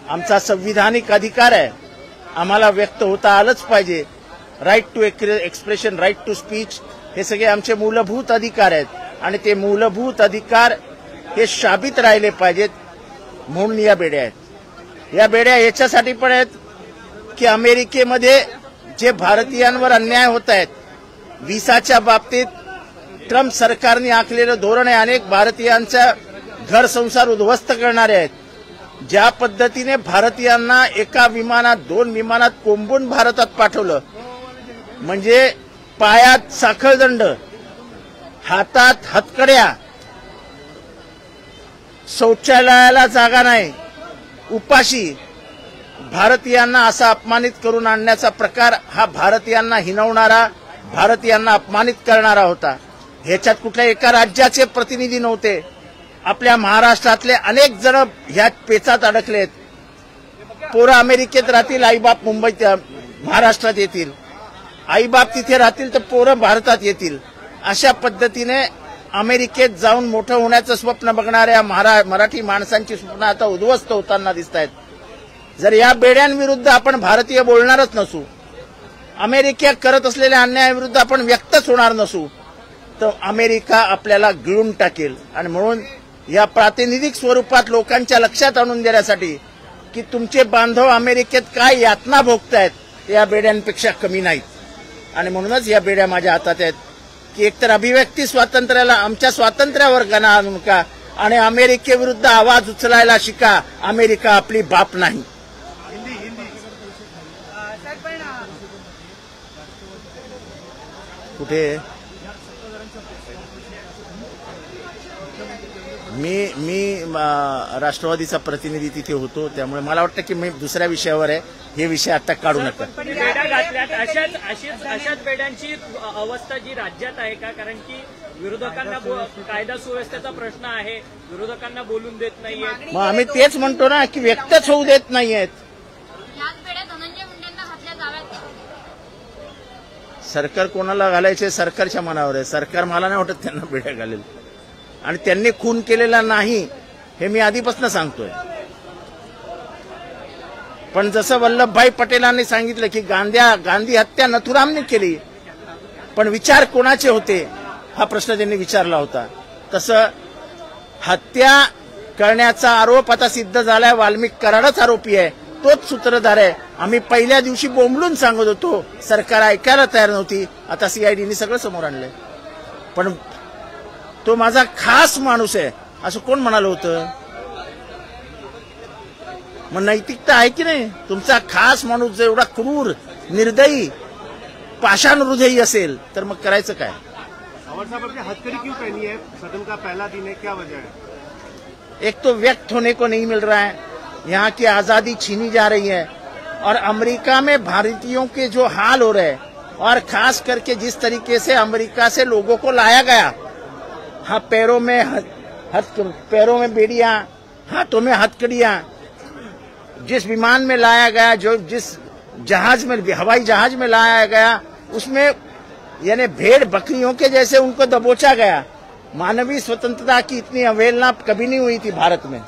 आमचा संविधानिक अधिकार आहे, आम्हाला व्यक्त होता आलंच पाहिजे. Right to expression, right to speech हे सगळे आमचे मूलभूत अधिकार आहेत आणि ते मूलभूत अधिकार हे शाबित राहिले पाहिजेत. म्हणून या बेड्या आहेत. या बेड्या याच्यासाठी पण आहेत की अमेरिकेमध्ये जे भारतीयांवर अन्याय होत आहेत, व्हिसाच्या बाबतीत ट्रम्प सरकारने आखलेलं धोरण आहे, अनेक भारतीयांचा घर संसार उद्ध्वस्त करणारे आहेत. ज्या पद्धतीने भारतीयांना एका विमानात 2 विमानात कोंबून भारतात पाठवलं, म्हणजे पायात साखळदंड, हातात हतकड्या, शौचालयाला जागा नाही, उपाशी भारतीयांना असा अपमानित करून आणण्याचा प्रकार हा भारतीयांना हिणवणारा, भारतीयांना अपमानित करणारा होता. ह्याच्यात कुठल्या एका राज्याचे प्रतिनिधी नव्हते. आपल्या महाराष्ट्रातले अनेक जण ह्या पेचात अडकलेत. पोरं अमेरिकेत राहतील, आईबाप मुंबईत महाराष्ट्रात येतील, आईबाप तिथे राहतील तर पोरं भारतात येतील. अशा पद्धतीने अमेरिकेत जाऊन मोठं होण्याचं स्वप्न बघणाऱ्या मराठी माणसांची स्वप्न आता उद्ध्वस्त होताना दिसत आहेत. जर या बेड्यांविरुद्ध आपण भारतीय बोलणारच नसू, अमेरिकेत करत असलेल्या अन्यायाविरुद्ध आपण व्यक्तच होणार नसू, तर अमेरिका आपल्याला गिळून टाकेल. आणि म्हणून या प्रातिनिधिक स्वरूपात लोकांच्या लक्षात आणून देण्यासाठी की तुमचे बांधव अमेरिकेत काय यातना भोगतायत, या बेड्यांपेक्षा कमी नाहीत. आणि म्हणूनच या बेड्या माझ्या हातात आहेत की एकतर अभिव्यक्ती स्वातंत्र्याला, आमच्या स्वातंत्र्यावर गणा आणू नका आणि अमेरिकेविरुद्ध आवाज उचलायला शिका. अमेरिका आपली बाप नाही. कुठे मी राष्ट्रवादीचा प्रतिनिधी तिथे होतो, त्यामुळे मला वाटतं की मी दुसऱ्या विषयावर आहे, हे विषय आता काढू नका. अशाच बेड्यांची अवस्था जी राज्यात आहे का? कारण की विरोधकांना कायदा सुव्यवस्थेचा प्रश्न आहे, विरोधकांना बोलून देत नाहीये. मग आम्ही तेच म्हणतो ना की व्यक्तच होऊ देत नाहीयेत. सरकार कोणाला घालायचे सरकारच्या मनावर आहे. सरकार मला नाही वाटत त्यांना बेड्या घालेल. आणि त्यांनी खून केलेला नाही हे मी आधीपासून सांगतोय. पण जसं वल्लभभाई पटेलांनी सांगितलं की गांधी हत्या नथुरामने केली, पण विचार कोणाचे होते हा प्रश्न त्यांनी विचारला होता. तसं हत्या करण्याचा आरोप आता सिद्ध झालाय. वाल्मिक कराडच आरोपी आहे, तोच सूत्रधार आहे. आम्ही पहिल्या दिवशी बोंबलून सांगत होतो, सरकार ऐकायला तयार नव्हती. आता सीआयडीने सगळं समोर आणलंय. पण तो माझा खास माणूस आहे असं कोण म्हणालं होतं? मग नैतिकता आहे की नाही? तुमचा खास माणूस जर एवढा क्रूर, निर्दयी, पाषाण हृदयी असेल तर मग करायचं काय? हथकड़ी क्यों पहनी है? सदन का पहला दिन है, क्या वजह है? एक तो व्यक्त होने को नहीं मिल रहा है, यहाँ की आजादी छीनी जा रही है, और अमेरिका में भारतीयों के जो हाल हो रहे हैं, और खास करके जिस तरीके से अमेरिका से लोगों को लाया गया, हाँ, पैरों में बेड़ियां, हाथों में हथकड़ियां, जिस विमान में लाया गया, जो जिस जहाज में, हवाई जहाज में लाया गया, उसमें यानी भेड़ बकरियों के जैसे उनको दबोचा गया. मानवीय स्वतंत्रता की इतनी अवहेलना कभी नहीं हुई थी भारत में.